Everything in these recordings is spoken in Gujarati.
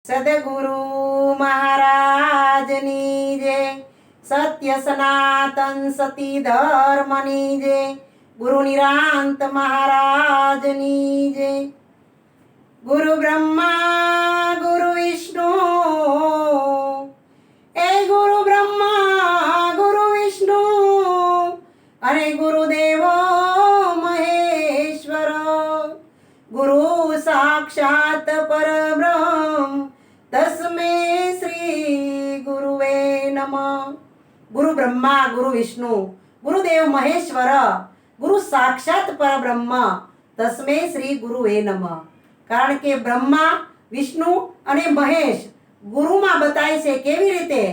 સદગુરુ મહારાજની જય, સત્ય સનાતન સતી ધર્મની જય, ગુરુ નિરાંત મહારાજની જય. ગુરુ બ્રહ્મા ગુરુ વિષ્ણુ, એ ગુરુ બ્રહ્મા ગુરુ વિષ્ણુ અને ગુરુદેવો મહેશ્વર. ગુરુ સાક્ષાત પરબ્રહ્મ તસ્મે શ્રી ગુરુવે નમઃ. ગુરુ બ્રહ્મા ગુરુ વિષ્ણુ ગુરુદેવ મહેશ્વર, ગુરુ સાક્ષાત પરબ્રહ્મ તસ્મે શ્રી ગુરુવે નમઃ. કારણ કે બ્રહ્મા, વિષ્ણુ અને મહેશ ગુરુમાં બતાય છે કેવી રીતે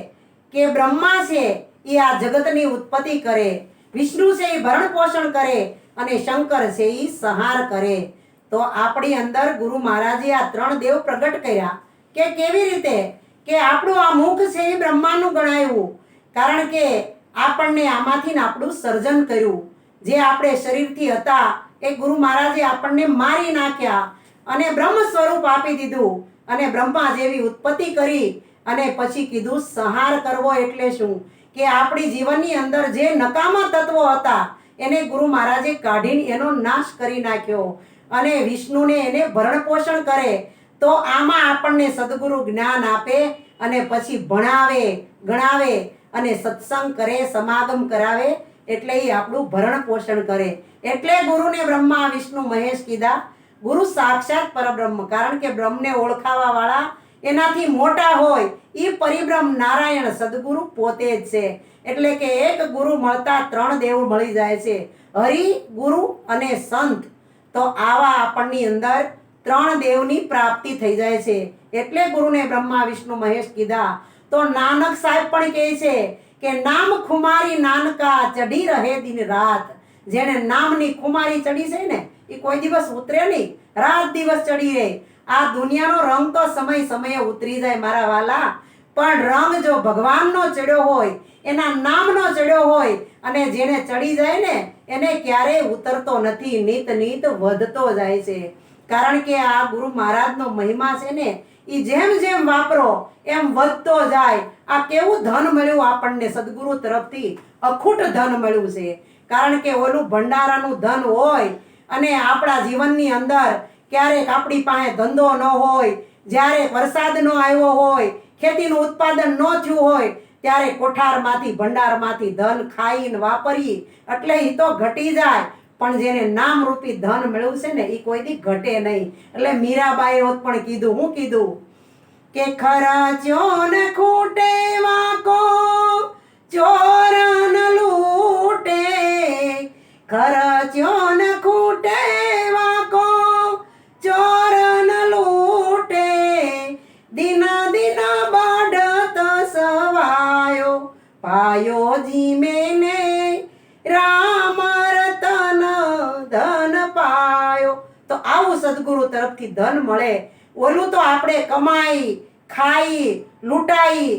કે બ્રહ્મા છે એ આ જગતની ઉત્પત્તિ કરે, વિષ્ણુ છે એ ભરણ પોષણ કરે અને શંકર છે એ સંહાર કરે. તો આપણી અંદર ગુરુ મહારાજે આ ત્રણ દેવ પ્રગટ કર્યા કે કેવી રીતે કે આપણું આ મુખ છે એ બ્રહ્માનું ગણાયું. કારણ કે આપણને આમાંથી ને આપણું સર્જન કર્યું. જે આપણે શરીરથી હતા એ ગુરુ મહારાજે આપણને મારી નાખ્યા અને બ્રહ્મ સ્વરૂપ આપી દીધું અને બ્રહ્મા જેવી ઉત્પત્તિ કરી અને પછી કીધું સંહાર કરવો એટલે શું કે આપણી જીવનની અંદર જે નકામા તત્વો હતા એને ગુરુ મહારાજે કાઢીને એનો નાશ કરી નાખ્યો અને વિષ્ણુને એને ભરણ પોષણ કરે. તો આમાં આપણને સદગુરુ જ્ઞાન આપે અને પછી ભણાવે ગણાવે અને સત્સંગ કરે, સમાગમ કરાવે, એટલે એ આપણું ભરણ પોષણ કરે. એટલે ગુરુને બ્રહ્મા વિષ્ણુ મહેશ કીધા. ગુરુ સાક્ષાત પરબ્રહ્મ, કારણ કે બ્રહ્મને ઓળખાવા વાળા એનાથી મોટા હોય એ પરિબ્રહ્મ નારાયણ સદગુરુ પોતે જ છે. એટલે કે એક ગુરુ મળતા ત્રણ દેવ મળી જાય છે, હરિ, ગુરુ અને સંત. તો આવા આપણની અંદર ત્રણ દેવની પ્રાપ્તિ થઈ જાય છે. એટલે ગુરુને બ્રહ્મા વિષ્ણુ મહેશ કીધા. તો નાનક સાહેબ પણ કહે છે કે નામ ખુમારી નાનકા ચઢી રહે દિન રાત. જેને નામની ખુમારી ચડી છે ને એ કોઈ દિવસ ઉતરે નહીં, રાત દિવસ ચડી રહે. આ દુનિયાનો રંગ તો સમય સમયે ઉતરી જાય મારા વાલા, પણ રંગ જો ભગવાનનો ચડ્યો હોય, એના નામનો ચડ્યો હોય અને જેને ચડી જાય ને એને ક્યારેય ઉતરતો નથી, નીત નીત વધતો જાય છે. કારણ કે આ ગુરુ મહારાજનો મહિમા છે ને એ જેમ જેમ વાપરો એમ વધતો જાય. આ કેવું ધન મળ્યું આપણને સદગુરુ તરફથી, અખૂટ ધન મળ્યું છે. કારણ કે ઓલું ભંડારાનું ધન હોય અને આપણા જીવનની અંદર ક્યારેક આપણી પાસે ધંધો ન હોય, જ્યારે વરસાદ ન આવ્યો હોય, ખેતીનું ઉત્પાદન ન થયું હોય, ત્યારે કોઠારમાંથી ભંડારમાંથી ધન ખાઈને વાપરીએ એટલે એ તો ઘટી જાય. પણ જેને નામરૂપી ધન મળ્યું છે ને એ કોઈ દી ઘટે નહીં. એટલે મીરાબાઈએ હોત પણ કીધું, હું કીધું કે ખર્ચ્યો ન ખૂટે વાકો ચોર ન લૂટે, ખર્ચ્યો ન ખૂટે વાકો ચોર ન લૂટે, દિન દિન બાઢત સવાયો પાયો જીમેને રામ રતન ધન પાયો. તો આવું સદગુરુ તરફથી ધન મળે. ઓલું તો આપણે કમાઈ ખાઈ લૂંટાઈ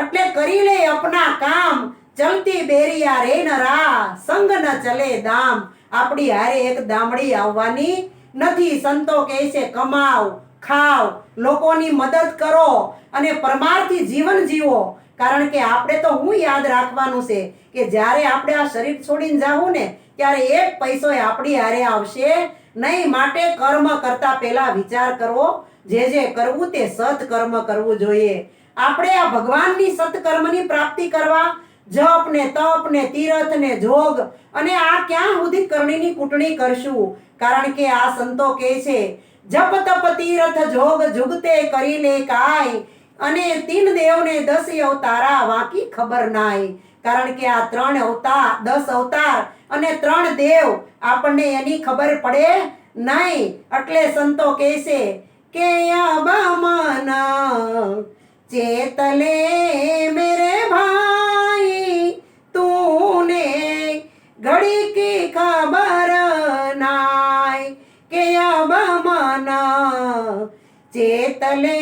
એટલે કરી લે અપના કામ, ચલતી બેરિયા રે ન રા સંગ ન ચલે દામ. આપણી હારે એક દામડી આવવાની નથી. સંતો કહે છે કમાવ ખાવ, લોકોની મદદ કરો અને પરમાર્થી જીવન જીવો. કારણ કે આપણે તો હું યાદ રાખવાનું છે કે જ્યારે આપણે આ શરીર છોડીને જાવું ને ત્યારે એક પૈસો આપણી હારે આવશે નહીં. માટે કર્મ કરતા પહેલા વિચાર કરવો, જે જે કરવું તે સત્કર્મ કરવું જોઈએ. આપણે આ ભગવાનની સત્કર્મની પ્રાપ્તિ કરવા જપ ને તપ ને તીર્થ ને જોગ અને આ ક્યાં સુધી કરણીની કૂટણી કરશું. કારણ કે આ સંતો કહે છે જપ તપ તીર્થ જોગ જુગતે કરી લે કાય, અને તીન દેવને 10 અવતારા વાકી ખબર નાય. કારણ કે આ 3 અવતાર 10 અવતાર અને 3 દેવ આપણને એની ખબર પડે નહીં. એટલે સંતો કહે છે કે અબ મન ચેતલે મેરે ભાઈ તૂને ઘડી કી ખબર નાય, કે અબ મન ચેતલે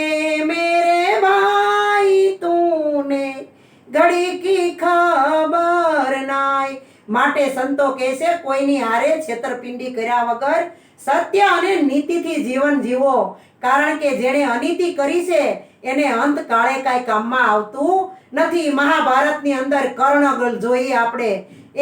મેરે ભાઈ તૂને ઘડી કી ખબર નાય. માટે સંતો કહે છે કોઈની હારે છેતરપિંડી કર્યા વગર સત્ય અને નીતિથી જીવન જીવો. કારણ કે જેણે અનીતિ કરી છે એને અંત કાળે કાંઈ કામમાં આવતું નથી. મહાભારતની અંદર કર્ણ જોઈએ આપણે,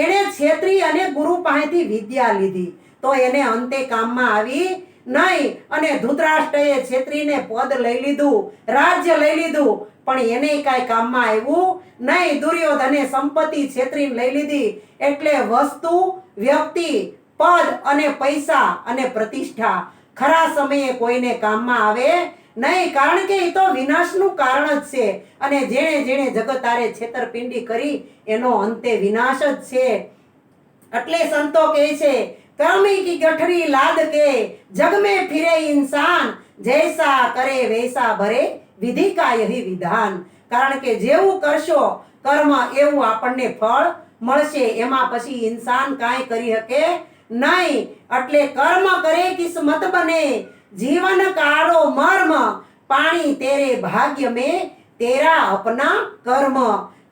એણે છેત્રી અને ગુરુ પાસેથી વિદ્યા લીધી તો એને અંતે કામમાં આવી નહીં. અને ધૃતરાષ્ટ્રએ છેત્રીને પદ લઈ લીધું, રાજ્ય લઈ લીધું, પણ એને કાંઈ કામમાં આવ્યું નહીં. દુર્યોધને સંપત્તિ છેત્રીને લઈ લીધી. એટલે વસ્તુ, વ્યક્તિ, પદ અને પૈસા અને પ્રતિષ્ઠા ખરા સમયે કોઈને કામમાં આવે નહીં, કારણ કે એ તો વિનાશનું કારણ જ છે. અને જેણે જેણે જગતારે છેતરપિંડી કરી એનો અંતે વિનાશ જ છે. એટલે સંતો કહે છે, કર્મી કી ગઠરી લાદ કે જગ में फिरे इंसान, जैसा करे वैसा भरे विधि का यही विधान. કારણ કે જેવું કરશો કર્મ એવું આપણને ફળ મળશે. એમાં પછી ઇન્સાન કાંઈ કરી શકે નહીં. એટલે કર્મ કરે કિસ્મત બને, જીવન કાળો મર્મ, પાણી તેરે ભાગ્ય में તેરા અપના કર્મ.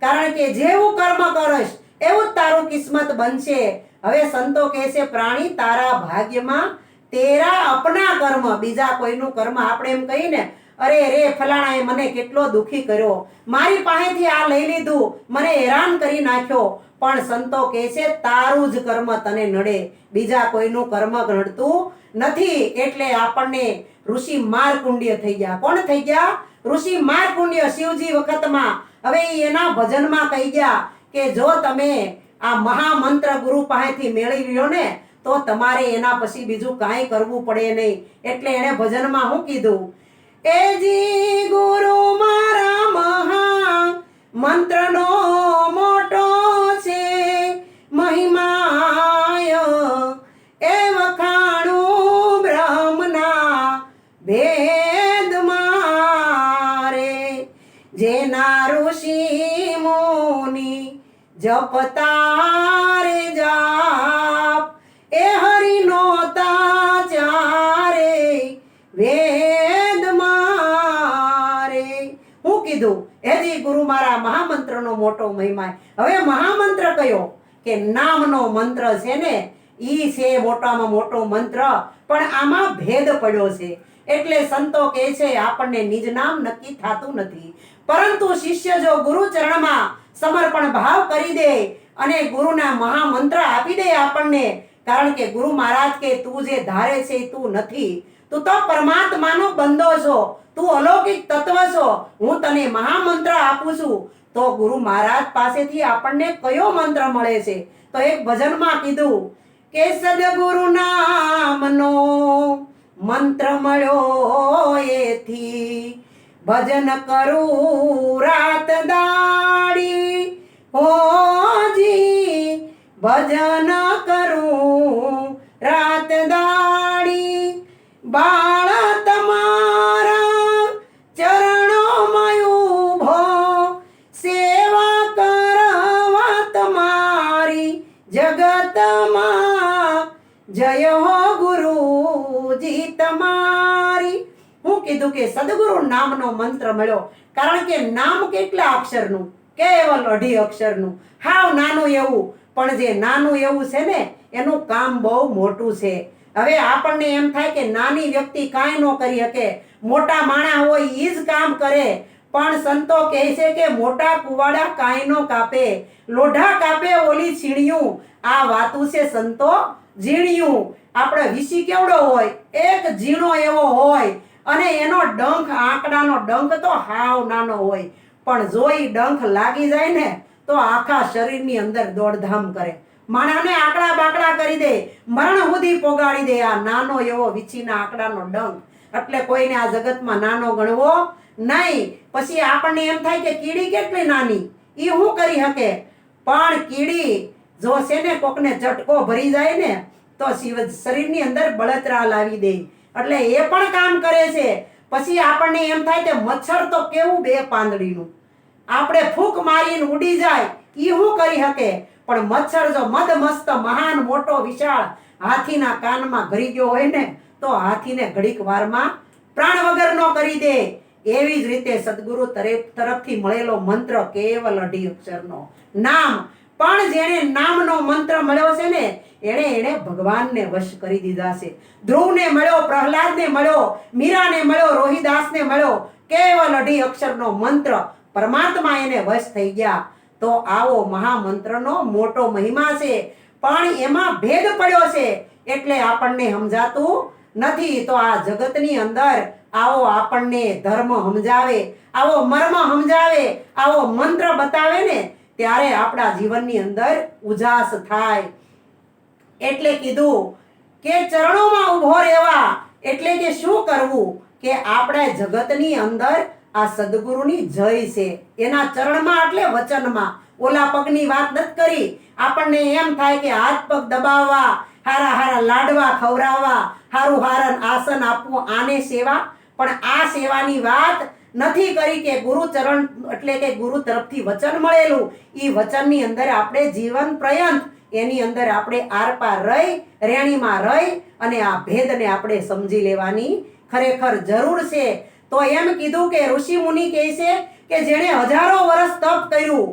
કારણ કે જેવું કર્મ કરશ એવું જ તારું કિસ્મત બનશે. હવે સંતો કહે છે, પ્રાણી તારા ભાગ્યમાં તેરા અપના કર્મ, બીજા કોઈનું કર્મ. આપણે એમ કહીએ ને, અરે રે ફલાણાએ મને કેટલો દુખી કર્યો, મારી પાસેથી આ લઈ લીધું, મને હેરાન કરી નાખ્યો. પણ સંતો કહે છે તારું જ કર્મ તને નડે, બીજા કોઈનું કર્મ નડતું નથી. એટલે આપણને ઋષિ માર્કુંડ્ય થઈ ગયા. કોણ થઈ ગયા? ઋષિ માર્કુંડ્ય શિવજી વખતમાં. હવે એના ભજનમાં કહી ગયા કે જો તમે આ મહામંત્ર ગુરુ પાસેથી મેળવી લ્યો ને તો તમારે એના પછી બીજું કાંઈ કરવું પડે નહીં. એટલે એને ભજનમાં શું કીધું? એજી ગુરુ મારા મહા મંત્રનો મોટો છે મહિમાય, એ વખાણું બ્રહ્મના ભેદ મારે, જેના ઋષિ મુનિ જપતારે જાપ, એ હરિનો તાચારે વેદ મારે. હું કીધું? એજી ગુરુ મારા મહામંત્રનો મોટો મહિમા. હવે મહામંત્ર કયો? કે નામનો મંત્ર છે ને, ઈ છે મોટામાં મોટો મંત્ર. પણ આમાં ભેદ પડ્યો છે. એટલે સંતો કહે છે આપણને નિજ નામ નક્કી થતું નથી, પરંતુ શિષ્ય જો ગુરુ ચરણમાં સમર્પણ ભાવ કરી દે અને ગુરુના મહામંત્ર આપી દે આપણને, કારણ કે ગુરુ મહારાજ કે તું જે ધારે છે તું નથી, તું તો પરમાત્માનો બંદો છો, તું અલૌકિક તત્વ છો, હું તને મહામંત્ર આપું છું. તો ગુરુ મહારાજ પાસેથી આપણને કયો મંત્ર મળે છે? તો એક ભજનમાં કીધું કે સદગુરુ નામનો મંત્ર મળ્યો એથી, ભજન કરું રાત દાડી, હોજી ભજન કરું રાત દાડી, બાળ તમારા ચરણોમાં ઊભો, સેવા કરવા તમારી જગતમાં, જય હો ગુરુજી તમારી. હું કીધું કે સદગુરુ નામનો મંત્ર મળ્યો, કારણ કે નામ કેટલા અક્ષરનું? કેવલ 2.5 અક્ષરનું, હાવ નાનું એવું. પણ જે નાનું એવું છે ને એનું કામ બહુ મોટું છે. હવે આપણને એમ થાય કે નાની વ્યક્તિ કાંઈ ન કરી શકે, મોટા માણા હોય ઈ જ કામ કરે. પણ સંતો કહે છે કે મોટા કુવાડા કાંઈ નો કાપે, લોઢા કાપે ઓલી છીણિયું. આ વાતું છે સંતો ઝીણિયું. આપણે વીસી કેવડો હોય? એક ઝીણો એવો હોય, અને એનો ડંખ, આંકડાનો ડંખ તો હાવ નાનો હોય, પણ જો ઈ ડંખ લાગી જાય ને તો આખા શરીરની અંદર દોડધામ કરે, માણાને આંકડા બાકડા કરી દે, મરણ સુધી પોગાડી દે. આ નાનો એવો વીછીના આંકડાનો ડંખ. એટલે કોઈને આ જગતમાં નાનો ગણવો નહીં. પછી આપણને એમ થાય કે કીડી કેટલી નાની, ઈ શું કરી શકે? પણ કીડી જો છે ને કોકને ઝટકો ભરી જાય ને તો શરીરની અંદર બળતરા લાવી દે. એટલે એ પણ કામ કરે છે. પછી આપણને એમ થાય કે મચ્છર તો કેવું 2 પાંદડીનું, આપણે ફૂંક મારીને ઉડી જાય, ઈ શું કરી શકે? પણ મચ્છર જો મદમસ્ત મહાન મોટો વિશાળ હાથીના કાનમાં ઘરી ગયો હોય ને તો હાથીને ઘડીક વારમાં પ્રાણ વગરનો કરી દે. એવી જ રીતે સદગુરુ તરફથી મળેલો મંત્ર કેવલ 2.5 અક્ષરનો નામ. પણ જેને નામનો મંત્ર મળ્યો છે ને એને ભગવાનને વશ કરી દીધા છે. ધ્રુવને મળ્યો, પ્રહલાદને મળ્યો, મીરાને મળ્યો, રોહિદાસને મળ્યો, કેવલ 2.5 અક્ષરનો મંત્ર પરમાત્મા એને વશ થઈ ગયા. તો આવો મહામંત્રનો મોટો મહિમા છે, પણ એમાં ભેદ પડ્યો છે એટલે આપણને સમજાતું નથી. તો આ જગતની અંદર આવો આપણને ધર્મ સમજાવે, આવો મર્મ સમજાવે, આવો મંત્ર બતાવે ને ત્યારે આપણા જીવનની અંદર ઉજાસ થાય. એટલે કીધું કે ચરણોમાં ઊભો રહેવા એટલે કે શું કરવું કે આપણે જગતની અંદર આ સદગુરુની જય છે, એના ચરણમાં એટલે વચનમાં. ઓલા પગની વાત નથી કરી. આપણને એમ થાય કે હાથ પગ દબાવવા, હારા હારા લાડવા ખવડાવવા, હારું હારન આસન આપવું, આને સેવા. પણ આ સેવાની વાત નથી કરી કે ગુરુ ચરણ એટલે કે ગુરુ તરફથી વચન મળેલું, એ વચનની અંદર આપણે જીવન પર્યંત એની અંદર આપણે આરપાર રહી રેણીમાં રહી અને આ ભેદને આપણે સમજી લેવાની ખરેખર જરૂર છે. તો એમ કીધું કે ઋષિ મુનિ કહે છે કે જેણે હજારો વર્ષ તપ કર્યું,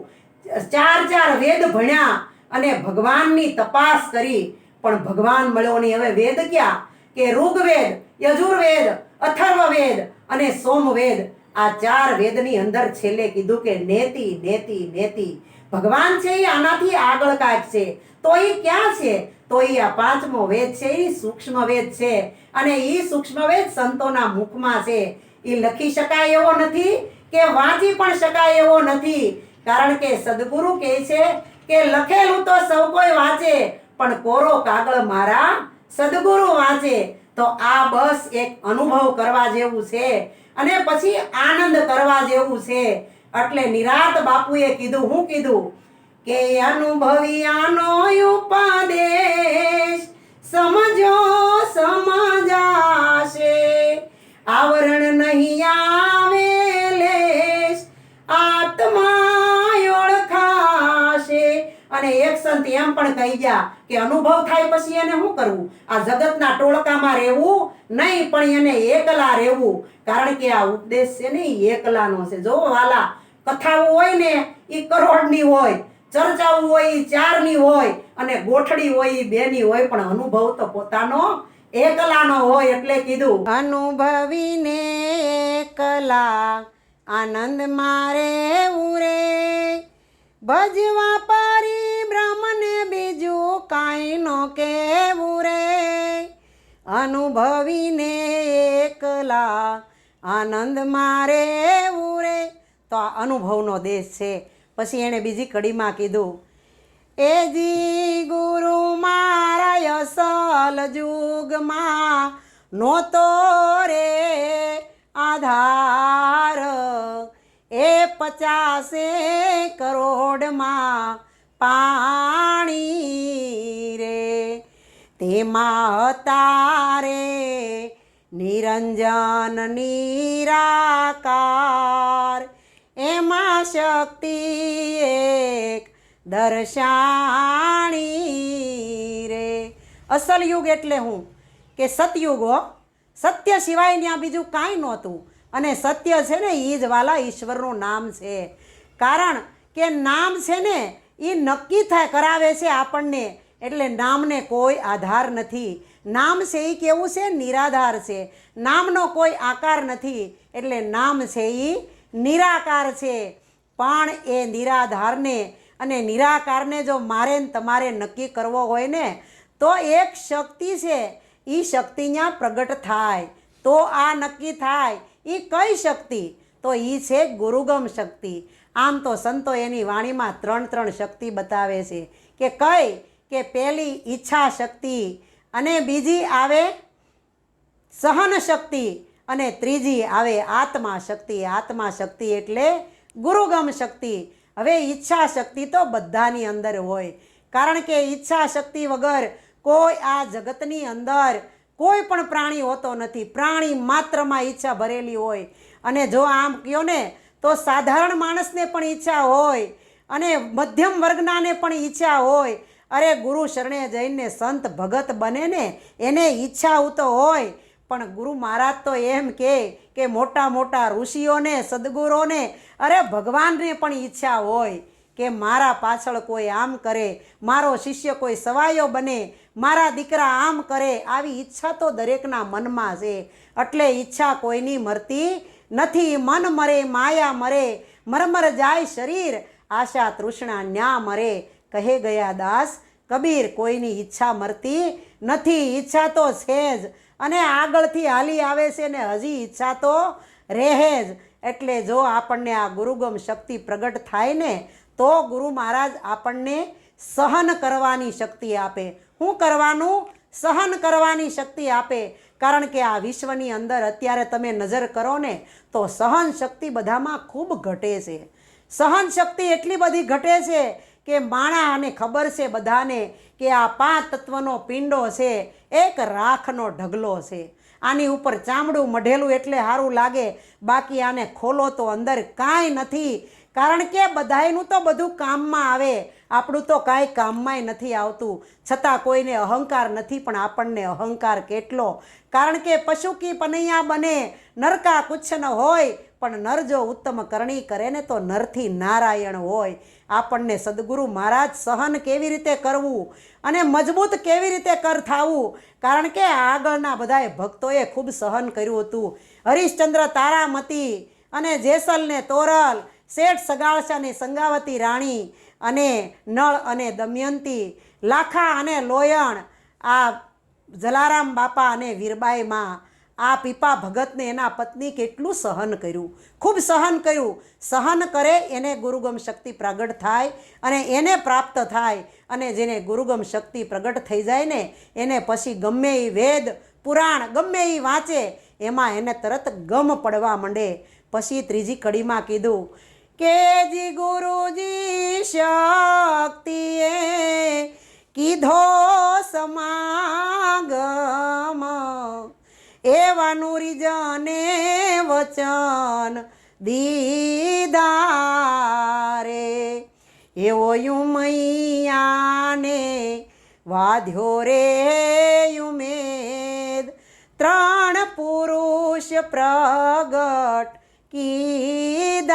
4 વેદ ભણ્યા અને ભગવાનની તપાસ કરી, પણ ભગવાન મળ્યો નહીં. હવે વેદ ક્યાં કે ઋગ્વેદ, યજુર્વેદ, અથર્વવેદ અને સોમવેદ, આ 4 વેદની અંદર છેલ્લે કીધું કે નેતિ નેતિ નેતિ. ભગવાન છે એ આનાથી આગળ કાંઈક છે. તો એ ક્યાં છે? તો એ આ 5મો વેદ છે, એ સૂક્ષ્મ વેદ છે. અને એ સૂક્ષ્મ વેદ સંતોના મુખમાં છે. એ લખી શકાય એવો નથી કે વાંચી પણ શકાય એવો નથી. કારણ કે સદગુરુ કહે છે કે લખેલું તો સૌ કોઈ વાંચે, પણ કોરો કાગળ મારા સદગુરુ વાંચે. તો આ બસ એક અનુભવ કરવા જેવું છે અને પછી આનંદ કરવા જેવું છે. એટલે નિરાત બાપુએ કીધું, હું કીધું કે અનુભવી આનો ઉપદેશ સમજો સમજાશે, આવરણ નહીં આવે લેશ, આત્મા ઓળખાશે. અને એક સંત એમ પણ કહી ગયા કે અનુભવ થાય પછી એને શું કરવું? આ જગતના ટોળકામાં રહેવું નહીં, પણ એને એકલા રહેવું. કારણ કે આ ઉપદેશ છે ને એ એકલાનો છે. જો વાલા, કથાઓ હોય ને એ કરોડની હોય, ચર્ચાઓ હોય એ 4ની હોય અને ગોઠડી હોય એ 2ની હોય, પણ અનુભવ તો પોતાનો એકલાનો હોય. એટલે કીધું અનુભવીને એકલા આનંદ મારે ઉરે, ભજવા પારી બ્રહ્મને બીજું કાંઈ નો કેવું રે. અનુભવીને એકલા આનંદ મારે ઉરે. તો આ અનુભવનો દેશ છે. પછી એણે બીજી કડીમાં કીધું, એ જી ગુરુ મારા અસલ જુગમાં નહોતો રે આધાર, એ 50 કરોડમાં પાણી રે, તેમાં હતા રે નિરંજન નિરાકાર, એમાં શક્તિ એક દર્શાણી રે. અસલ યુગ એટલે હું કે સતયુગ હો. સત્ય સિવાય ત્યાં બીજું કાંઈ નહોતું. અને સત્ય છે ને એ જ વાલા ઈશ્વરનું નામ છે. કારણ કે નામ છે ને એ નક્કી થાય કરાવે છે આપણને. એટલે નામને કોઈ આધાર નથી. નામ છે એ કેવું છે? નિરાધાર છે. નામનો કોઈ આકાર નથી. એટલે નામ છે એ નિરાકાર છે. પણ એ નિરાધારને અને નિરાકારને જો મારે તમારે નક્કી કરવો હોય ને તો એક શક્તિ છે, એ શક્તિ ત્યાં પ્રગટ થાય તો આ નક્કી થાય. એ કઈ શક્તિ? તો એ છે ગુરુગમ શક્તિ. આમ તો સંતો એની વાણીમાં 3 શક્તિ બતાવે છે કે કઈ કે પહેલી ઈચ્છા શક્તિ, અને બીજી આવે સહન શક્તિ, અને ત્રીજી આવે આત્મા શક્તિ. આત્મા શક્તિ એટલે ગુરુગમ શક્તિ. હવે ઈચ્છા શક્તિ તો બધાની અંદર હોય. કારણ કે ઈચ્છા શક્તિ વગર કોઈ આ જગતની અંદર કોઈ પણ પ્રાણી હોતો નથી. પ્રાણી માત્રમાં ઈચ્છા ભરેલી હોય. અને જો આમ કહો ને તો સાધારણ માણસને પણ ઈચ્છા હોય અને મધ્યમ વર્ગનાને પણ ઈચ્છા હોય. અરે ગુરુ શરણે જઈને સંત ભગત બને ને એને ઈચ્છા તો હોય. પણ ગુરુ મહારાજ તો એમ કે મોટા મોટા ઋષિઓને સદગુરુઓને અરે ભગવાનને પણ ઈચ્છા હોય કે મારા પાછળ કોઈ આમ કરે, મારો શિષ્ય કોઈ સવાયો બને, મારા દીકરા આમ કરે. આવી ઈચ્છા તો દરેકના મનમાં છે. એટલે ઈચ્છા કોઈની મરતી નથી મન મરે માયા મરે મરમર જાય શરીર આશા તૃષ્ણા ન્યા મરે કહે ગયા દાસ કબીર કોઈની ઈચ્છા મરતી નથી ઈચ્છા તો છે જ અને આગળથી હાલી આવે છે ને હજી ઈચ્છા તો રહે જ એટલે જો આપણને આ ગુરુગમ શક્તિ પ્રગટ થાય ને તો ગુરુ મહારાજ આપણને સહન કરવાની શક્તિ આપે શું કરવાનું સહન કરવાની શક્તિ આપે કારણ કે આ વિશ્વની અંદર અત્યારે તમે નજર કરો ને તો સહન શક્તિ બધામાં ખૂબ ઘટે છે સહન શક્તિ એટલી બધી ઘટે છે કે માણાને ખબર છે બધાને કે આ 5 તત્વનો પિંડો છે એક રાખનો ઢગલો છે આની ઉપર ચામડું મઢેલું એટલે સારું લાગે બાકી આને ખોલો તો અંદર કાંઈ નથી કારણ કે બધાયનું તો બધું કામમાં આવે આપણું તો કાંઈ કામમાંય નથી આવતું છતાં કોઈને અહંકાર નથી પણ આપણને અહંકાર કેટલો કારણ કે પશુ કી પનૈયા બને નરકા કુછ ન હોય પણ નર જો ઉત્તમ કરણી કરે ને તો નરથી નારાયણ હોય આપણને સદગુરુ મહારાજ સહન કેવી રીતે કરવું અને મજબૂત કેવી રીતે થવું કારણ કે આગળના બધાએ ભક્તોએ ખૂબ સહન કર્યું હતું હરિશ્ચંદ્ર તારામતી અને જેસલ ને તોરલ શેઠ સગાળશાની સંગાવતી રાણી અને નળ અને દમયંતી લાખા અને લોયણ આ જલારામ બાપા અને વીરબાઈમાં આ પીપા ભગતને એના પત્ની કેટલું સહન કર્યું ખૂબ સહન કર્યું સહન કરે એને ગુરુગમ શક્તિ પ્રગટ થાય અને એને પ્રાપ્ત થાય અને જેને ગુરુગમ શક્તિ પ્રગટ થઈ જાય ને એને પછી ગમે એ વેદ પુરાણ ગમે એ વાંચે એમાં એને તરત ગમ પડવા માંડે પછી ત્રીજી કડીમાં કીધું કે જી ગુરુજી શક્તિએ કીધો સમાગમ એવાનું રીજને વચન દીદારે એવો યુમૈયાને વાધ્યો રે યુમેદ 3 પુરુષ પ્રગટ કીદારે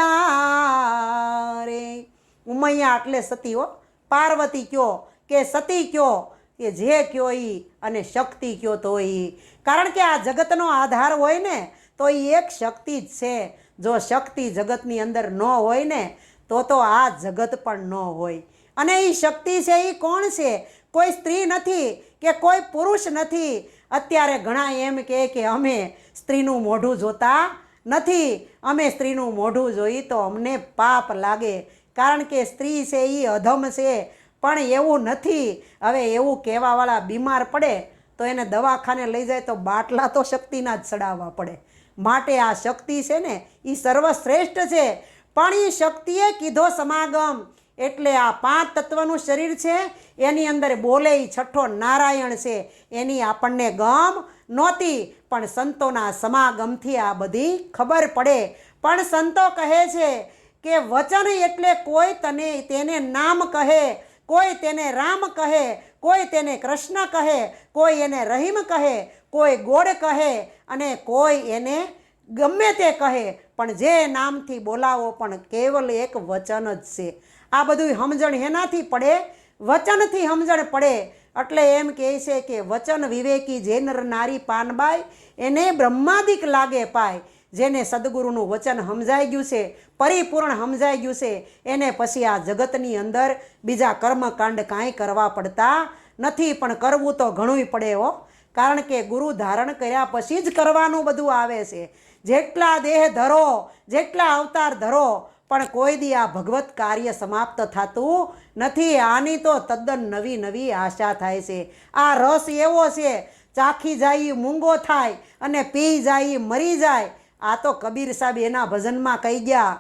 ઉમૈયા એટલે સતી હો પાર્વતી કયો કે સતી કયો કે જે કયો ઈ અને શક્તિ કયો તો ઈ કારણ કે આ જગતનો આધાર હોય ને તો એ એક શક્તિ જ છે જો શક્તિ જગતની અંદર ન હોય ને તો આ જગત પણ ન હોય અને એ શક્તિ છે એ કોણ છે કોઈ સ્ત્રી નથી કે કોઈ પુરુષ નથી અત્યારે ઘણા એમ કે અમે સ્ત્રીનું મોઢું જોતા નથી અમે સ્ત્રીનું મોઢું જોઈ તો અમને પાપ લાગે કારણ કે સ્ત્રી છે એ અધમ છે પણ એવું નથી હવે એવું કહેવાવાળા બીમાર પડે તો એને દવાખાને લઈ જાય તો બાટલા તો શક્તિના જ ચડાવવા પડે માટે આ શક્તિ છે ને એ સર્વશ્રેષ્ઠ છે પણ એ શક્તિએ કીધો સમાગમ એટલે આ 5 તત્વનું શરીર છે એની અંદર બોલે એ છઠ્ઠો નારાયણ છે એની આપણને ગમ નહોતી પણ સંતોના સમાગમથી આ બધી ખબર પડે પણ સંતો કહે છે કે વચન એટલે કોઈ તેને નામ કહે કોઈ તેને રામ કહે કોઈ તેને કૃષ્ણ કહે કોઈ એને રહીમ કહે કોઈ ગોળ કહે અને કોઈ એને ગમે તે કહે પણ જે નામથી બોલાવો પણ કેવલ એક વચન જ છે આ બધું સમજણ એનાથી પડે વચનથી સમજણ પડે એટલે એમ કહે છે કે વચન વિવેકી જે નર નારી પાનબાઈ એને બ્રહ્માદિક લાગે પાય જેને સદગુરુનું વચન સમજાઈ ગયું છે પરિપૂર્ણ સમજાઈ ગયું છે એને પછી આ જગતની અંદર બીજા કર્મકાંડ કાંઈ કરવા પડતા નથી પણ કરવું તો ઘણુંય પડે હો કારણ કે ગુરુ ધારણ કર્યા પછી જ કરવાનું બધું આવે છે જેટલા દેહ ધરો જેટલા અવતાર ધરો પણ કોઈ દી આ ભગવત કાર્ય સમાપ્ત થતું નથી આની તો તદ્દન નવી નવી આશા થાય છે આ રસ એવો છે ચાખી જાય મૂંગો થાય અને પી જાય મરી જાય આ તો કબીર સાહેબ એના ભજનમાં કહી ગયા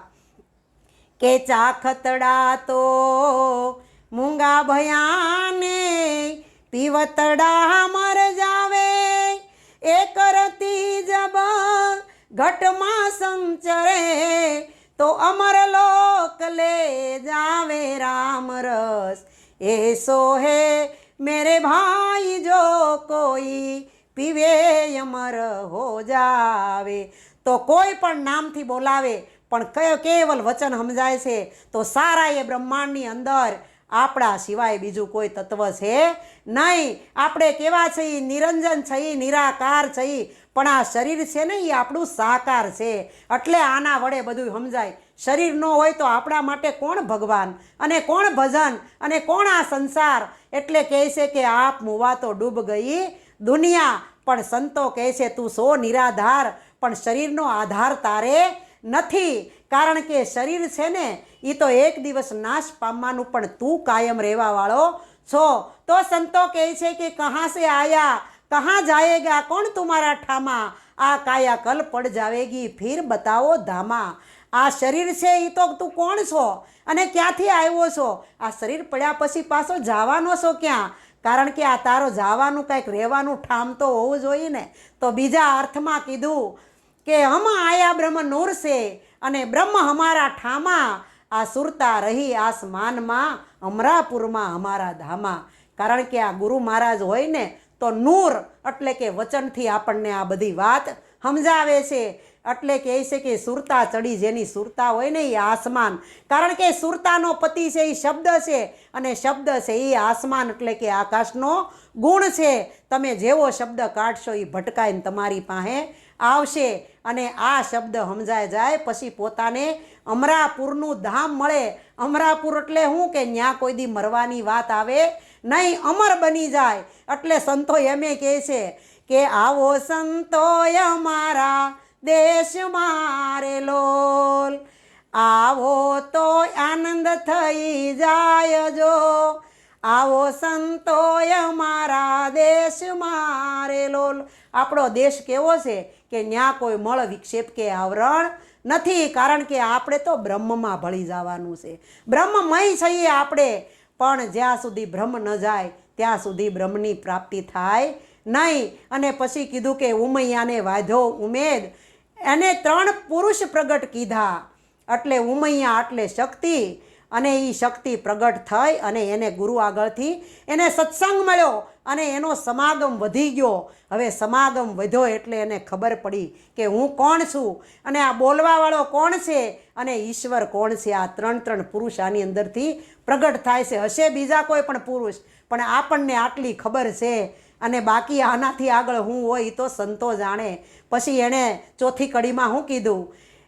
કે ચાખતડા તો મૂંગા ભયાને પીવતડા મર જાવે એ કરતી જબ ઘટમાં સંચરે તો અમર લોક લે જાવે રામ રસ ऐसो है मेरे भाई जो कोई पीवे अमर हो जावे तो कोई पण नामथी बोलावे पण केवल वचन समझाय छे तो सारा ये ब्रह्मांडनी अंदर આપણા સિવાય બીજું કોઈ તત્વ છે નહીં. આપણે કેવા છીએ? નિરંજન છીએ, નિરાકાર છીએ, પણ આ શરીર છે ને એ આપણું સાકાર છે. એટલે આના વડે બધું સમજાય. શરીર ન હોય તો આપણા માટે કોણ ભગવાન અને કોણ ભજન અને કોણ આ સંસાર? એટલે કહે છે કે આપ મુવા તો ડૂબ ગઈ દુનિયા. પણ સંતો કહે છે તું સો નિરાધાર, પણ શરીરનો આધાર તારે નથી. કારણ કે શરીર છે ને એ તો એક દિવસ નાશ પામવાનું, પણ તું કાયમ રહેવાવાળો છો. તો સંતો કહે છે કે કહા સે આયા કहाँ जाएगा कौन तुम्हारा ठामा, आ काया कल पड़ जावेगी फिर बताओ धामा. આ શરીર છે એ તો તું કોણ છો અને ક્યાંથી આવ્યો છો? આ શરીર પડ્યા પછી પાછો જવાનો છો ક્યાં? કારણ કે આ તારો જવાનું કંઈક રહેવાનું ઠામ તો હોવું જોઈએ ને. તો બીજા અર્થમાં કીધું કે હમ આયા બ્રહ્મ નૂર છે અને બ્રહ્મ હમારા ઠામા. આ સુરતા રહી આસમાનમાં અમરાપુરમાં અમારા ધામા. કારણ કે આ ગુરુ મહારાજ હોય ને તો નૂર એટલે કે વચનથી આપણને આ બધી વાત સમજાવે છે. એટલે કહે છે કે સુરતા ચડી, જેની સુરતા હોય ને એ આસમાન. કારણ કે સુરતાનો પતિ છે એ શબ્દ છે અને શબ્દ છે એ આસમાન એટલે કે આકાશનો ગુણ છે. તમે જેવો શબ્દ કાઢશો એ ભટકાઈને તમારી પાસે આવશે અને આ શબ્દ સમજાય જાય પછી પોતાને અમરાપુરનું ધામ મળે. અમરાપુર એટલે શું કે ત્યાં કોઈ દી મરવાની વાત આવે નહીં, અમર બની જાય. એટલે સંતો એમ કહે છે કે આવો સંતોય અમારા દેશ મારે લોલ, આવો તો આનંદ થઈ જાય જો. આવો સંતોય અમારા દેશ મારે લોલ. આપણો દેશ કેવો છે કે ત્યાં કોઈ મળ વિક્ષેપ કે આવરણ નથી. કારણ કે આપણે તો બ્રહ્મમાં ભળી જવાનું છે. બ્રહ્મમય છીએ આપણે, પણ જ્યાં સુધી બ્રહ્મ ન જાય ત્યાં સુધી બ્રહ્મની પ્રાપ્તિ થાય નહીં. અને પછી કીધું કે ઉમૈયાને વાધો ઉમેદ, એને 3 પુરુષ પ્રગટ કીધા. એટલે ઉમૈયા એટલે શક્તિ, અને એ શક્તિ પ્રગટ થઈ અને એને ગુરુ આગળથી એને સત્સંગ મળ્યો અને એનો સમાગમ વધી ગયો. હવે સમાગમ વધ્યો એટલે એને ખબર પડી કે હું કોણ છું અને આ બોલવાવાળો કોણ છે અને ઈશ્વર કોણ છે. આ 3 પુરુષ આની અંદરથી પ્રગટ થાય છે. હશે બીજા કોઈ પણ પુરુષ, પણ આપણને આટલી ખબર છે. અને બાકી આનાથી આગળ હું હોય તો સંતો જાણે. પછી એણે ચોથી કડીમાં શું કીધું?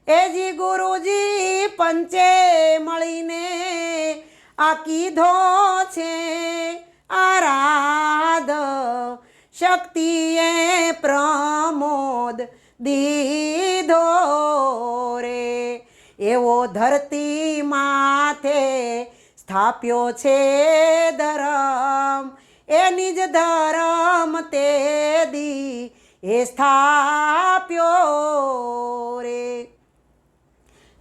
એજી ગુરુજી પંચે મળીને આ કીધો છે આરાધ, શક્તિએ પ્રમોદ દીધો રે. એવો ધરતી માથે સ્થાપ્યો છે ધરમ, એ નિજ ધરમ તે દી એ સ્થાપ્યો રે.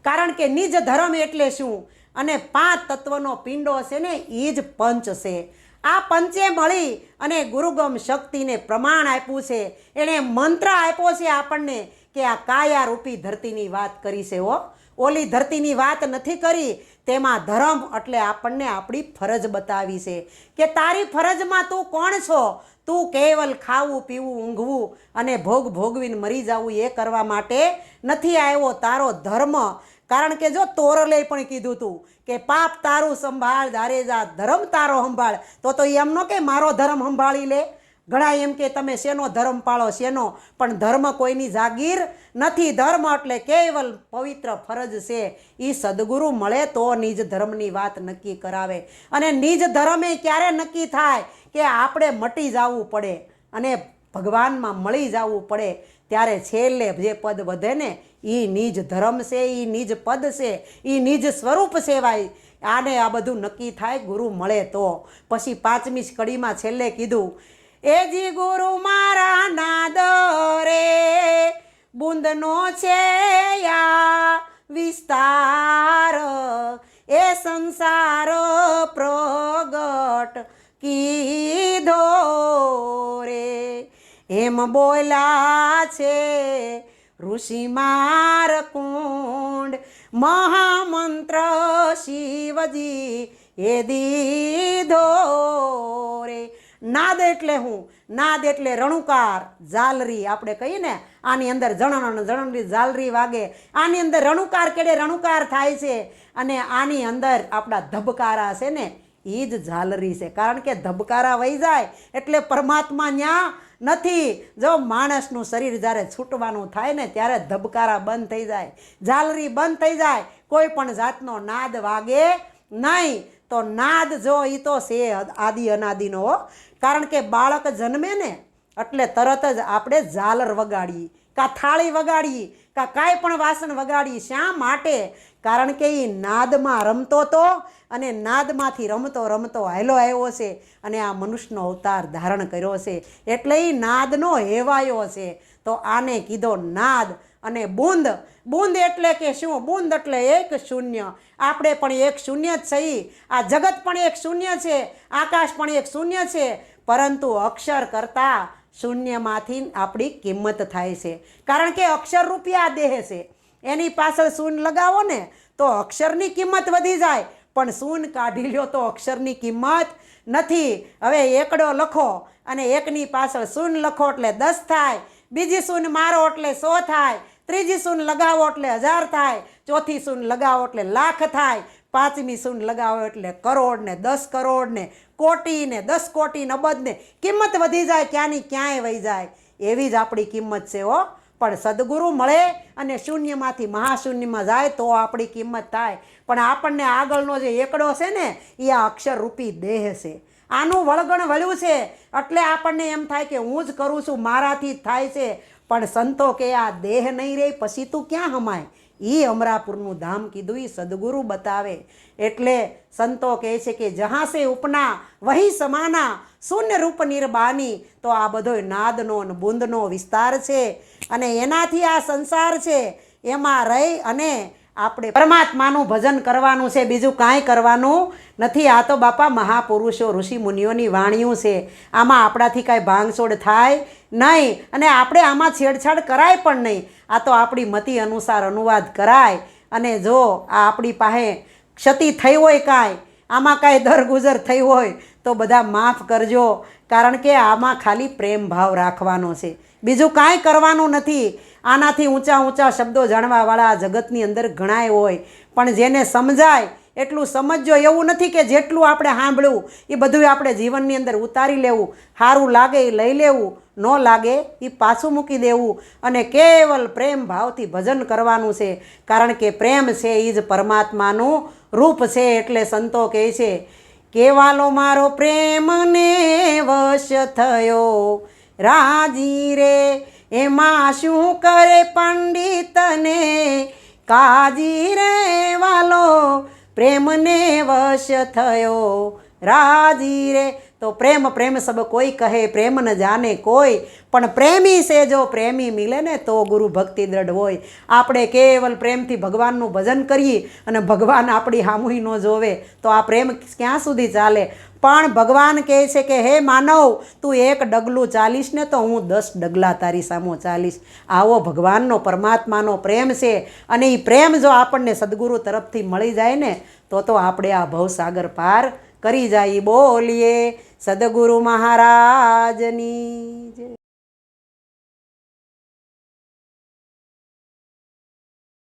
કારણ કે નિજ ધર્મ એટલે શું? અને 5 તત્વનો પિંડો છે ને એ જ પંચ છે. આ પંચે મળી અને ગુરુગમ શક્તિને પ્રમાણ આપ્યું છે. એણે મંત્ર આપ્યો છે આપણને કે આ કાયા રૂપી ધરતીની વાત કરી છે હો, ઓલી ધરતીની વાત નથી કરી. તેમાં ધર્મ એટલે આપણને આપણી ફરજ બતાવી છે કે તારી ફરજમાં તું કોણ છો? તું કેવલ ખાવું પીવું ઊંઘવું અને ભોગવીને મરી જવું એ કરવા માટે નથી આવ્યો. તારો ધર્મ, કારણ કે જો તોરલે પણ કીધું તું કે પાપ તારું સંભાળ ધારે જા, ધર્મ તારો સંભાળ. તો એમ ન કે મારો ધર્મ સંભાળી લે. ઘણા એમ કે તમે શેનો ધર્મ પાળો શેનો, પણ ધર્મ કોઈની જાગીર નથી. ધર્મ એટલે કેવલ પવિત્ર ફરજ છે. એ સદગુરુ મળે તો નિજ ધર્મની વાત નક્કી કરાવે. અને નિજ ધર્મે ક્યારે નક્કી થાય કે આપણે મટી જવું પડે અને ભગવાનમાં મળી જવું પડે, ત્યારે છેલ્લે જે પદ વધે ને એ નિજ ધર્મ છે, એ નિજ પદ છે, એ નિજ સ્વરૂપ સેવાય. આને આ બધું નક્કી થાય ગુરુ મળે તો. પછી 5મી કડીમાં છેલ્લે કીધું એજી ગુરુ મારા નાદ રે, બુંદનો છે યા વિસ્તાર, એ સંસાર પ્રગટ કીધો રે. એમ બોલ્યા છે ઋષિ માર કુંડ, મહામંત્ર શિવજી એ દીધો રે. નાદ એટલે હું? નાદ એટલે રણુકાર, ઝાલરી. આપણે કહીએ ને આની અંદર જણની ઝાલરી વાગે, આની અંદર રણુકાર કેડે રણુકાર થાય છે. અને આની અંદર આપણા ધબકારા છે ને એ જ ઝાલરી છે. કારણ કે ધબકારા વહી જાય એટલે પરમાત્મા ન્યા નથી. જો માણસનું શરીર જ્યારે છૂટવાનું થાય ને ત્યારે ધબકારા બંધ થઈ જાય, ઝાલરી બંધ થઈ જાય, કોઈ પણ જાતનો નાદ વાગે નહીં. તો નાદ જો એ તો છે આદિ અનાદિનો. કારણ કે બાળક જન્મે ને એટલે તરત જ આપણે ઝાલર વગાડીએ, કાં થાળી વગાડીએ, કાં કાંઈ પણ વાસણ વગાડીએ. શા માટે? કારણ કે એ નાદમાં રમતો હતો અને નાદમાંથી રમતો રમતો હાલો આવ્યો છે અને આ મનુષ્યનો અવતાર ધારણ કર્યો છે. એટલે એ નાદનો હેવાયો છે. તો આને કીધો નાદ. અને બૂંદ. બૂંદ એટલે કે શું? બૂંદ એટલે એક શૂન્ય. આપણે પણ એક શૂન્ય જ છીએ. આ જગત પણ એક શૂન્ય છે, આકાશ પણ એક શૂન્ય છે. પરંતુ અક્ષર કરતાં શૂન્યમાંથી આપણી કિંમત થાય છે. કારણ કે અક્ષર રૂપિયા દેહ છે. એની પાછળ શૂન્ય લગાવો ને તો અક્ષરની કિંમત વધી જાય, પણ શૂન્ય કાઢી લ્યો તો અક્ષરની કિંમત નથી. હવે એકડો લખો અને એકની પાછળ શૂન્ય લખો એટલે 10 થાય, બીજી શૂન્ય મારો એટલે 100 થાય, ત્રીજી શૂન્ય લગાવો એટલે 1000 થાય, ચોથી શૂન્ય લગાવો એટલે લાખ થાય, પાંચમી શૂન્ય લગાવો એટલે કરોડ ને 10 કરોડ ને કોટી ને 10 કોટી અબજ ને કિંમત વધી જાય, ક્યાંની ક્યાંય વહી જાય. એવી જ આપણી કિંમત છે હો. પણ સદગુરુ મળે અને શૂન્યમાંથી મહાશૂન્યમાં જાય તો આપણી કિંમત થાય. પણ આપણને આગળનો જે એકડો છે ને એ આ અક્ષરરૂપી દેહ છે. આનું વળગણ વળ્યું છે એટલે આપણને એમ થાય કે હું જ કરું છું, મારાથી જ થાય છે. પણ સંતો કે આ દેહ નહીં રહે પછી તું ક્યાં હમાય? એ અમરાપુરનું ધામ કીધું એ સદગુરુ બતાવે. એટલે સંતો કહે છે કે જહાં સે ઉપના વહી સમાના શૂન્ય રૂપ નિર્બાની. તો આ બધો નાદનો અને બુંદનો વિસ્તાર છે અને એનાથી આ સંસાર છે. એમાં રહી અને આપણે પરમાત્માનું ભજન કરવાનું છે, બીજું કાંઈ કરવાનું નથી. આ તો બાપા મહાપુરુષો ઋષિ મુનિઓની વાણીઓ છે. આમાં આપણાથી કાંઈ ભાંગછોડ થાય નહીં અને આપણે આમાં છેડછાડ કરાય પણ નહીં. આ તો આપણી મતિ અનુસાર અનુવાદ કરાય. અને જો આ આપણી પાસે ક્ષતિ થઈ હોય, કાંઈ આમાં કાંઈ દરગુજર થઈ હોય તો બધા માફ કરજો. કારણ કે આમાં ખાલી પ્રેમ ભાવ રાખવાનો છે, બીજું કાંઈ કરવાનું નથી. આનાથી ઊંચા ઊંચા શબ્દો જાણવાવાળા જગતની અંદર ઘણાય હોય, પણ જેને સમજાય એટલું સમજજો. એવું નથી કે જેટલું આપણે સાંભળ્યું એ બધું આપણે જીવનની અંદર ઉતારી લેવું. સારું લાગે એ લઈ લેવું, ન લાગે એ પાછું મૂકી દેવું અને કેવલ પ્રેમ ભાવથી ભજન કરવાનું છે. કારણ કે પ્રેમ છે એ જ પરમાત્માનું રૂપ છે. એટલે સંતો કહે છે કેવાલો મારો પ્રેમને વશ થયો રાજી રે, એમાં શું કરે પંડિતને કાજી રે, વાલો પ્રેમને વશ થયો રાજી રે. તો પ્રેમ પ્રેમ સબ કોઈ કહે, પ્રેમ ન જાને કોઈ, પણ પ્રેમી છે જો પ્રેમી મિલે ને તો ગુરુ ભક્તિ દ્રઢ હોય. આપણે કેવલ પ્રેમથી ભગવાનનું ભજન કરીએ અને ભગવાન આપણી હામુઈ ન જોવે તો આ પ્રેમ ક્યાં સુધી ચાલે? પણ ભગવાન કહે છે કે હે માનવ, તું એક ડગલું ચાલીશ ને તો હું 10 ડગલા તારી સામો ચાલીશ. આવો ભગવાનનો પરમાત્માનો પ્રેમ છે. અને એ પ્રેમ જો આપણને સદગુરુ તરફથી મળી જાય ને તો આપણે આ ભવસાગર પાર કરી જાય. બોલીએ સદગુરુ મહારાજની જય.